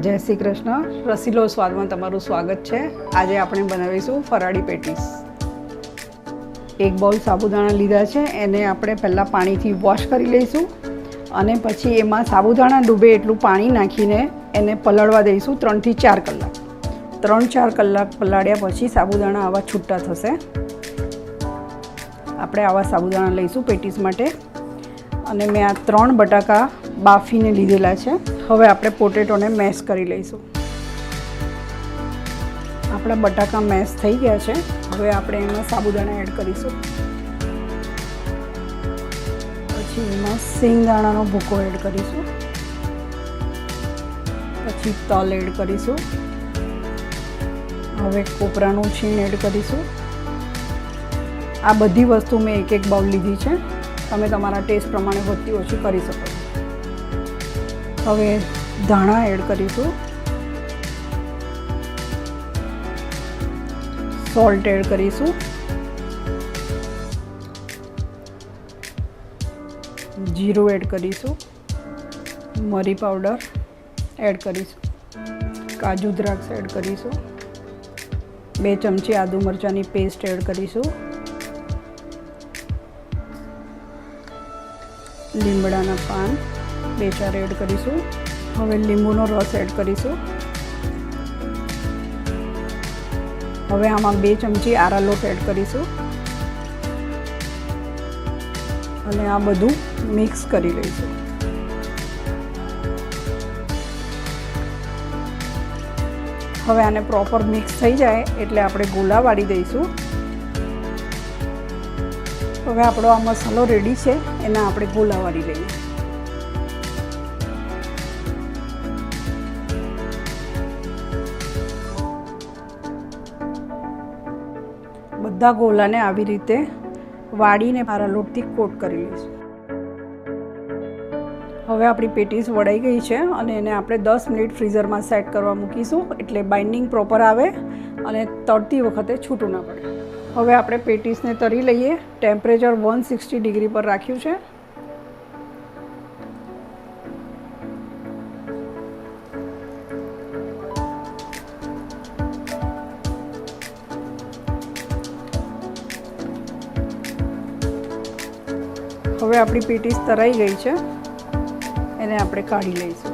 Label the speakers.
Speaker 1: જય શ્રી કૃષ્ણ. રસીલો સ્વાદમાં તમારું સ્વાગત છે. આજે આપણે બનાવીશું ફરાળી પેટીસ. એક બાઉલ સાબુદાણા લીધા છે, એને આપણે પહેલાં પાણીથી વોશ કરી લઈશું અને પછી એમાં સાબુદાણા ડૂબે એટલું પાણી નાખીને એને પલાળવા દઈશું 3 થી 4 કલાક. 3-4 કલાક પલાળ્યા પછી સાબુદાણા આવા છૂટા થશે. આપણે આવા સાબુદાણા લઈશું પેટીસ માટે. અને મેં આ 3 બટાકા બાફીને લીધેલા છે. હવે આપણે પોટેટોને મેશ કરી લઈશું. આપણા બટાકા મેશ થઈ ગયા છે. હવે આપણે એમાં સાબુદાણા એડ કરીશું. પછી એમાં સિંગદાણાનો ભૂકો એડ કરીશું. પછી તલ એડ કરીશું. હવે કોપરાનું છીણ એડ કરીશું. આ બધી વસ્તુ મેં એક બાઉલ લીધી છે. તમે તમારા ટેસ્ટ પ્રમાણે વધતી ઓછી કરી શકો. હવે ધાણા એડ કરીશું. સોલ્ટ એડ કરીશું. જીરું એડ કરીશું. મરી પાવડર એડ કરીશું. કાજુ દ્રાક્ષ એડ કરીશું. 2 ચમચી આદુ મરચાંની પેસ્ટ એડ કરીશું. લીમડાના પાન 2-4 એડ કરીશું. હવે લીંબુનો રસ એડ કરીશું. હવે આમાં 2 ચમચી આરા લોટ એડ કરીશું અને આ બધું મિક્સ કરી લઈશું. હવે આને પ્રોપર મિક્સ થઈ જાય એટલે આપણે ગોળા વાળી દઈશું. હવે આપણો આ મસાલો રેડી છે, એના આપણે ગોળા વાળી લઈએ. બધા ગોળાને આવી રીતે વાળીને આરા લોટથી કોટ કરી લઈશું. હવે આપણી પેટીસ વળાઈ ગઈ છે અને એને આપણે 10 મિનિટ ફ્રીઝરમાં સેટ કરવા મૂકીશું, એટલે બાઇન્ડિંગ પ્રોપર આવે અને તળતી વખતે છૂટું ના પડે. હવે આપણે પેટીસને તળી લઈએ. ટેમ્પરેચર 160 ડિગ્રી પર રાખ્યું છે. હવે આપણી પેટીસ તળાઈ ગઈ છે, એને આપણે કાઢી લઈશું.